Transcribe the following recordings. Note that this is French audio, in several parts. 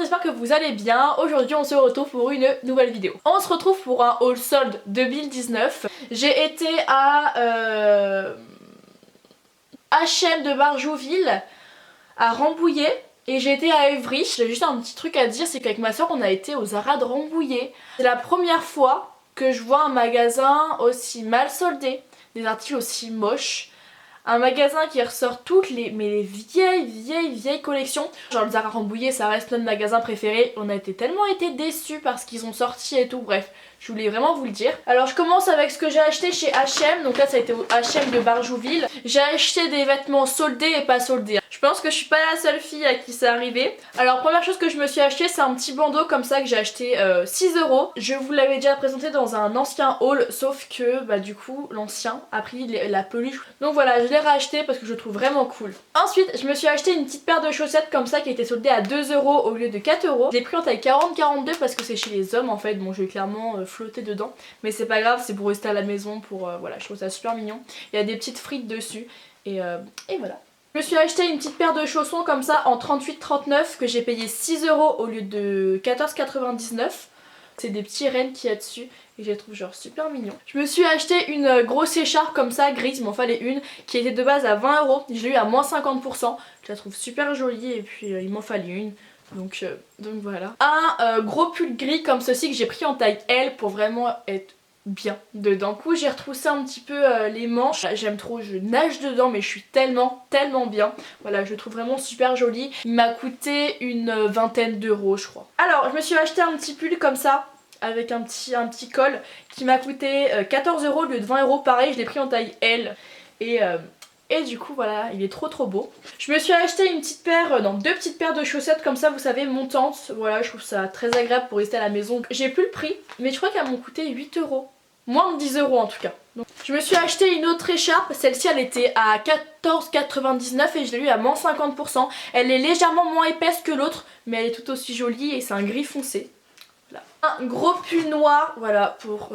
j'espère que vous allez bien. Aujourd'hui on se retrouve pour une nouvelle vidéo. On se retrouve pour un haul solde 2019. J'ai été à H&M de Barjouville, à Rambouillet, et j'ai été à Évry. J'ai juste un petit truc à dire, c'est qu'avec ma soeur on a été aux Zara de Rambouillet. C'est la première fois que je vois un magasin aussi mal soldé, des articles aussi moches. Un magasin qui ressort toutes les vieilles collections. Genre le Zara Rambouillet, ça reste notre magasin préféré. On a tellement été déçus parce qu'ils ont sorti et tout. Bref, je voulais vraiment vous le dire. Alors je commence avec ce que j'ai acheté chez H&M. Donc là ça a été au H&M de Barjouville. J'ai acheté des vêtements soldés et pas soldés. Je pense que je suis pas la seule fille à qui c'est arrivé. Alors première chose que je me suis acheté, c'est un petit bandeau comme ça que j'ai acheté 6 €. Je vous l'avais déjà présenté dans un ancien haul, sauf que bah du coup l'ancien a pris la peluche. Donc voilà, je l'ai racheté parce que je le trouve vraiment cool. Ensuite je me suis acheté une petite paire de chaussettes comme ça qui était soldée à 2 € au lieu de 4 €. Je l'ai pris en taille 40-42 parce que c'est chez les hommes en fait. Bon, je vais clairement flotter dedans, mais c'est pas grave, c'est pour rester à la maison, pour voilà, je trouve ça super mignon. Il y a des petites frites dessus et voilà. Je me suis acheté une petite paire de chaussons comme ça en 38,39 que j'ai payé 6 € au lieu de 14,99. C'est des petits rennes qu'il y a dessus et je les trouve genre super mignons. Je me suis acheté une grosse écharpe comme ça grise, il m'en fallait une, qui était de base à 20 €. Je l'ai eu à moins 50%. Je la trouve super jolie et puis il m'en fallait une. Donc voilà. Un gros pull gris comme ceci que j'ai pris en taille L pour vraiment être bien dedans. Du coup j'ai retroussé un petit peu les manches. J'aime trop, je nage dedans mais je suis tellement bien. Voilà, je le trouve vraiment super joli. Il m'a coûté une vingtaine d'euros je crois. Alors je me suis acheté un petit pull comme ça avec un petit col qui m'a coûté 14 € au lieu de 20 €. Pareil, je l'ai pris en taille L et du coup voilà, il est trop beau. Je me suis acheté une petite paire, deux petites paires de chaussettes comme ça, vous savez, montantes. Voilà, je trouve ça très agréable pour rester à la maison. J'ai plus le prix, mais je crois qu'elles m'ont coûté 8 €. Moins de 10 € en tout cas. Donc, je me suis acheté une autre écharpe, celle-ci elle était à 14,99 et je l'ai eu à moins 50%. Elle est légèrement moins épaisse que l'autre, mais elle est tout aussi jolie et c'est un gris foncé. Un gros pull noir, voilà, pour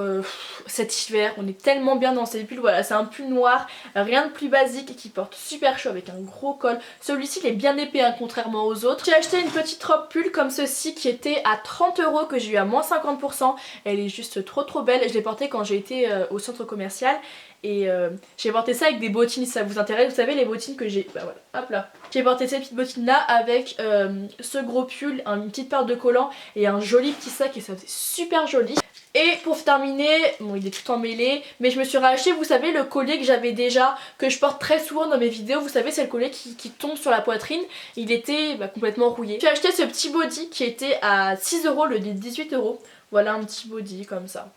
cet hiver. On est tellement bien dans ces pulls. Voilà, c'est un pull noir, rien de plus basique et qui porte super chaud avec un gros col. Celui-ci il est bien épais hein, contrairement aux autres. J'ai acheté une petite robe pull comme ceci qui était à 30 € que j'ai eu à moins 50%. Elle est juste trop belle. Je l'ai portée quand j'ai été au centre commercial. Et j'ai porté ça avec des bottines si ça vous intéresse. Vous savez les bottines que j'ai, bah voilà, hop là. J'ai porté ces petites bottines là avec ce gros pull, une petite paire de collants et un joli petit sac et ça faisait super joli. Et pour terminer, bon il est tout emmêlé, mais je me suis racheté, vous savez, le collier que j'avais déjà, que je porte très souvent dans mes vidéos. Vous savez, c'est le collier qui tombe sur la poitrine. Il était complètement rouillé. J'ai acheté ce petit body qui était à 6 € le 18 €. Voilà un petit body comme ça.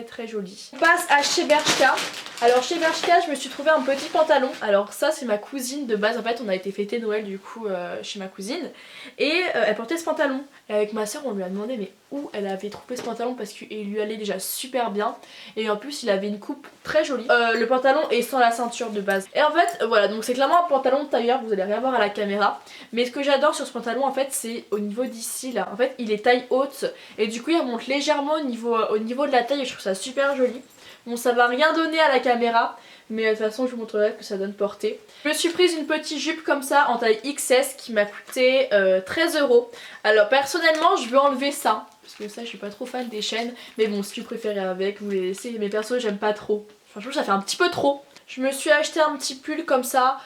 Très joli. On passe à chez Bershka. Alors chez Bershka je me suis trouvé un petit pantalon. Alors ça c'est ma cousine de base. En fait on a été fêter Noël du coup chez ma cousine. Et elle portait ce pantalon. Et avec ma soeur on lui a demandé mais où elle avait trouvé ce pantalon parce qu'il lui allait déjà super bien. Et en plus il avait une coupe très jolie. Le pantalon est sans la ceinture de base. Et en fait voilà, donc c'est clairement un pantalon de tailleur. Vous allez rien voir à la caméra. Mais ce que j'adore sur ce pantalon en fait c'est au niveau d'ici là. En fait il est taille haute. Et du coup il remonte légèrement au niveau de la taille. Je trouve ça super joli. Bon ça va rien donner à la caméra, mais de toute façon je vous montrerai ce que ça donne portée. Je me suis prise une petite jupe comme ça en taille XS qui m'a coûté 13 €. Alors personnellement je veux enlever ça, parce que ça je suis pas trop fan des chaînes. Mais bon si vous préférez avec, vous les laissez. Mais perso j'aime pas trop. Franchement ça fait un petit peu trop. Je me suis acheté un petit pull comme ça,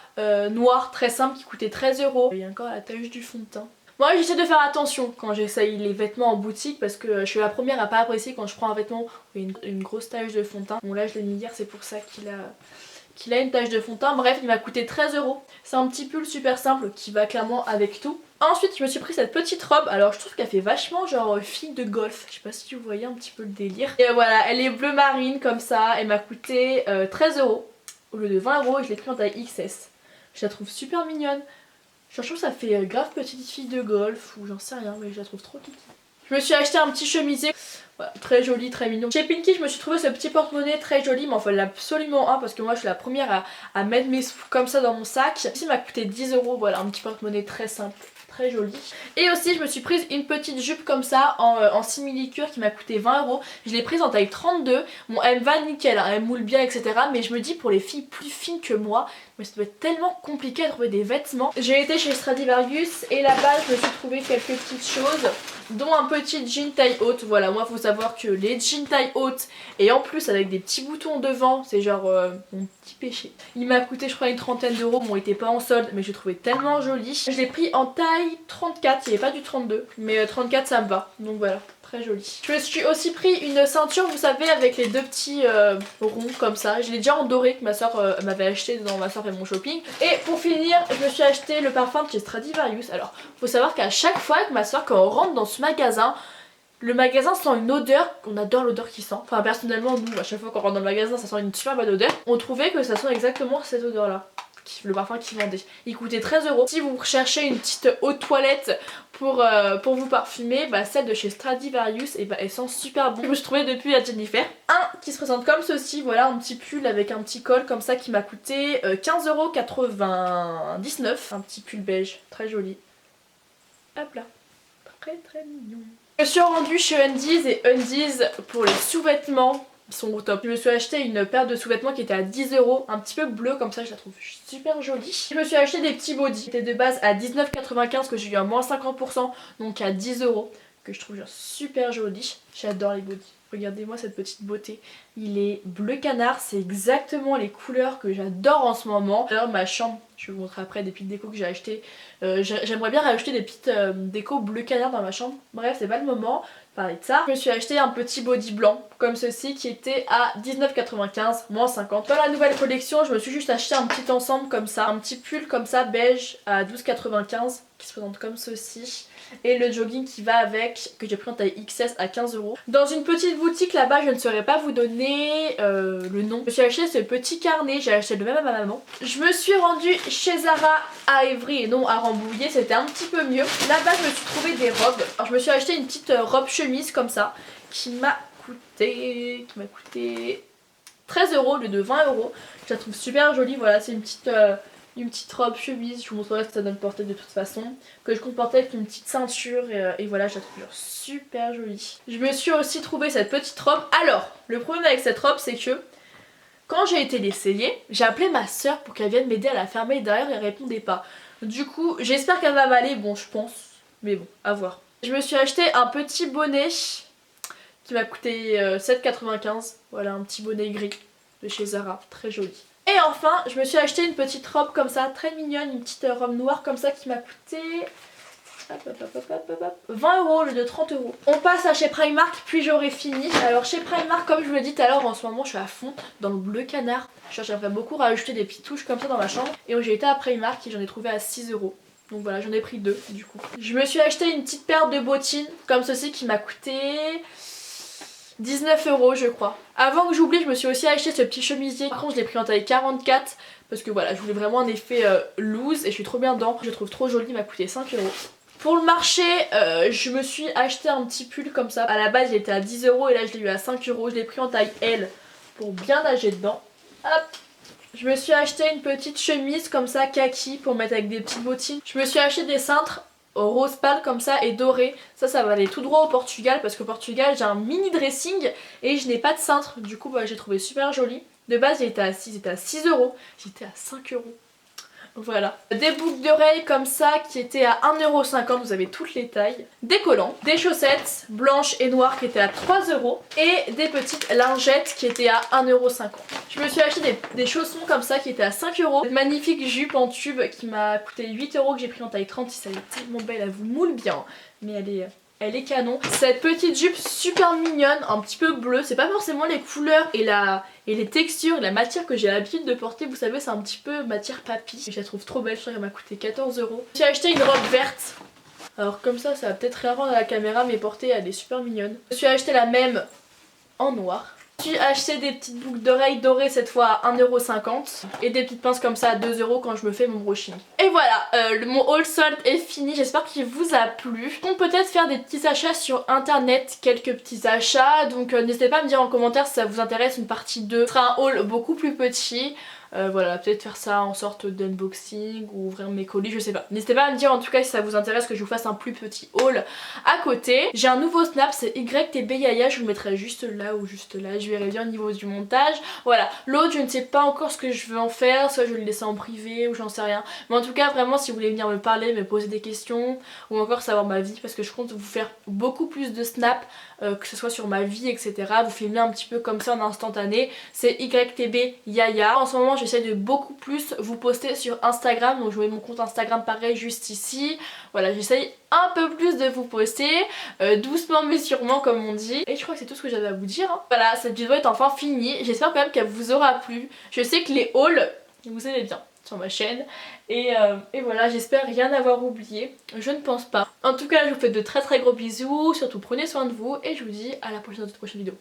noir très simple qui coûtait 13 €. Il y a encore la tache du fond de teint. Moi j'essaie de faire attention quand j'essaye les vêtements en boutique parce que je suis la première à pas apprécier quand je prends un vêtement où il y a une grosse tache de fond de teint. Bon là je l'ai mis hier, c'est pour ça qu'il a une tache de fond de teint. Bref il m'a coûté 13 €. C'est un petit pull super simple qui va clairement avec tout. Ensuite je me suis pris cette petite robe. Alors je trouve qu'elle fait vachement genre fille de golf. Je sais pas si vous voyez un petit peu le délire. Et voilà, elle est bleu marine comme ça. Elle m'a coûté 13 € au lieu de 20 € et je l'ai pris en taille XS. Je la trouve super mignonne. Je trouve que ça fait grave petite fille de golf ou j'en sais rien, mais je la trouve trop kiki. Je me suis acheté un petit chemisier, voilà, très joli, très mignon. Chez Pinky je me suis trouvé ce petit porte-monnaie très joli, mais il en fallait absolument un parce que moi je suis la première à mettre mes sous comme ça dans mon sac. Ici il m'a coûté 10 €, voilà un petit porte-monnaie très simple. Très joli. Et aussi je me suis prise une petite jupe comme ça en simili-cuir qui m'a coûté 20 €. Je l'ai prise en taille 32. Bon elle me va nickel, hein, elle moule bien etc. Mais je me dis pour les filles plus fines que moi, Mais ça doit être tellement compliqué à trouver des vêtements. J'ai été chez Stradivarius et là-bas je me suis trouvé quelques petites choses, dont un petit jean taille haute. Voilà, moi faut savoir que les jeans taille haute et en plus avec des petits boutons devant, c'est genre mon petit péché. Il m'a coûté je crois une trentaine d'euros, bon il était pas en solde mais je l'ai trouvé tellement joli. Je l'ai pris en taille 34, il n'est pas du 32, mais 34 ça me va, donc voilà. Très joli. Je me suis aussi pris une ceinture, vous savez, avec les deux petits ronds comme ça. Je l'ai déjà en doré que ma soeur m'avait acheté dans ma soeur et mon shopping. Et pour finir, je me suis acheté le parfum de chez Stradivarius. Alors, faut savoir qu'à chaque fois que ma soeur, quand on rentre dans ce magasin, le magasin sent une odeur, on adore l'odeur qu'il sent. Enfin, personnellement, nous, à chaque fois qu'on rentre dans le magasin, ça sent une super bonne odeur. On trouvait que ça sent exactement cette odeur-là. Le parfum qu'il vendait. Il coûtait 13 euros. Si vous recherchez une petite eau de toilette pour vous parfumer, bah celle de chez Stradivarius, et bah elle sent super bon. Je me suis trouvée depuis à Jennifer. Un qui se présente comme ceci, voilà, un petit pull avec un petit col comme ça qui m'a coûté 15,99 €. Un petit pull beige, très joli. Hop là. Très très mignon. Je suis rendue chez Undies et Undies pour les sous-vêtements sont au top. Je me suis acheté une paire de sous-vêtements qui était à 10 €, un petit peu bleu comme ça, je la trouve super jolie. Je me suis acheté des petits bodys, qui étaient de base à 19,95 € que j'ai eu à moins 50%, donc à 10 €, que je trouve genre super joli. J'adore les bodys. Regardez-moi cette petite beauté. Il est bleu canard, c'est exactement les couleurs que j'adore en ce moment. D'ailleurs ma chambre, je vais vous montrer après des petites décos que j'ai achetées. J'aimerais bien rajouter des petites décos bleu canard dans ma chambre. Bref, c'est pas le moment. Parler de ça. Je me suis acheté un petit body blanc comme ceci qui était à 19,95 moins 50. Dans la nouvelle collection, je me suis juste acheté un petit ensemble comme ça, un petit pull comme ça beige à 12,95 qui se présente comme ceci. Et le jogging qui va avec, que j'ai pris en taille XS à 15 €. Dans une petite boutique là-bas, je ne saurais pas vous donner le nom. Je me suis acheté ce petit carnet, j'ai acheté le même à ma maman. Je me suis rendue chez Zara à Évry et non à Rambouillet, c'était un petit peu mieux. Là-bas, je me suis trouvé des robes. Alors, je me suis acheté une petite robe chemise comme ça, qui m'a coûté 13 € au lieu de 20 €. Je la trouve super jolie, voilà, c'est une petite robe chemise, je vous montrerai ce que ça donne porter de toute façon, que je compte porter avec une petite ceinture et voilà, je la trouve super jolie. Je me suis aussi trouvé cette petite robe. Alors, le problème avec cette robe, c'est que quand j'ai été l'essayer, j'ai appelé ma soeur pour qu'elle vienne m'aider à la fermer et derrière elle répondait pas. Du coup, j'espère qu'elle va m'aller, bon je pense, mais bon, à voir. Je me suis acheté un petit bonnet qui m'a coûté 7,95 €, voilà un petit bonnet gris de chez Zara, très joli. Et enfin, je me suis acheté une petite robe comme ça, très mignonne, une petite robe noire comme ça qui m'a coûté 20 € au lieu de 30 €. On passe à chez Primark, puis j'aurai fini. Alors chez Primark, comme je vous l'ai dit tout à l'heure, en ce moment je suis à fond dans le bleu canard. J'aimerais beaucoup rajouter des petites touches comme ça dans ma chambre. Et j'ai été à Primark et j'en ai trouvé à 6 €. Donc voilà, j'en ai pris deux du coup. Je me suis acheté une petite paire de bottines comme ceci qui m'a coûté 19 € je crois. Avant que j'oublie, je me suis aussi acheté ce petit chemisier. Par contre je l'ai pris en taille 44 parce que voilà, je voulais vraiment un effet loose et je suis trop bien dedans. Je le trouve trop joli, il m'a coûté 5 €. Pour le marché, je me suis acheté un petit pull comme ça. À la base il était à 10 € et là je l'ai eu à 5 €. Je l'ai pris en taille L pour bien nager dedans. Hop. Je me suis acheté une petite chemise comme ça kaki pour mettre avec des petites bottines. Je me suis acheté des cintres rose pâle comme ça et doré. Ça va aller tout droit au Portugal parce qu'au Portugal j'ai un mini dressing et je n'ai pas de cintre. Du coup j'ai trouvé super joli. De base il était à 6 €, j'étais à 5 €. Voilà. Des boucles d'oreilles comme ça qui étaient à 1,50 €, vous avez toutes les tailles. Des collants, des chaussettes blanches et noires qui étaient à 3 € et des petites lingettes qui étaient à 1,50 €. Je me suis acheté des chaussons comme ça qui étaient à 5 €. Cette magnifique jupe en tube qui m'a coûté 8 € que j'ai pris en taille 36. Elle est tellement belle, elle vous moule bien. Mais elle est canon. Cette petite jupe super mignonne, un petit peu bleue. C'est pas forcément les couleurs et les textures et la matière que j'ai l'habitude de porter. Vous savez, c'est un petit peu matière papy. Je la trouve trop belle, je crois qu'elle m'a coûté 14 €. J'ai acheté une robe verte. Alors comme ça va peut-être rien rendre à la caméra, mais portée, elle est super mignonne. Je me suis acheté la même en noir. J'ai acheté des petites boucles d'oreilles dorées cette fois à 1,50 € et des petites pinces comme ça à 2 € quand je me fais mon brushing. Et voilà, mon haul sold est fini, j'espère qu'il vous a plu. On peut peut-être faire des petits achats sur internet, quelques petits achats, donc n'hésitez pas à me dire en commentaire si ça vous intéresse une partie 2. Ce sera un haul beaucoup plus petit. Voilà, peut-être faire ça en sorte d'unboxing ou ouvrir mes colis, je sais pas. N'hésitez pas à me dire en tout cas si ça vous intéresse que je vous fasse un plus petit haul à côté. J'ai un nouveau snap, c'est YTB Yaya, je vous le mettrai juste là ou juste là, je verrai bien au niveau du montage. Voilà, l'autre je ne sais pas encore ce que je veux en faire, soit je vais le laisser en privé ou j'en sais rien. Mais en tout cas vraiment si vous voulez venir me parler, me poser des questions ou encore savoir ma vie, parce que je compte vous faire beaucoup plus de snaps, que ce soit sur ma vie etc. Vous filmer un petit peu comme ça en instantané, c'est YTB Yaya. En ce moment j'essaie de beaucoup plus vous poster sur Instagram, donc je mets mon compte Instagram pareil juste ici. Voilà, j'essaye un peu plus de vous poster, doucement mais sûrement comme on dit. Et je crois que c'est tout ce que j'avais à vous dire, hein. Voilà, cette vidéo est enfin finie, j'espère quand même qu'elle vous aura plu. Je sais que les hauls, vous aimez bien sur ma chaîne et voilà, j'espère rien avoir oublié, je ne pense pas. En tout cas je vous fais de très très gros bisous, surtout prenez soin de vous et je vous dis à la prochaine vidéo.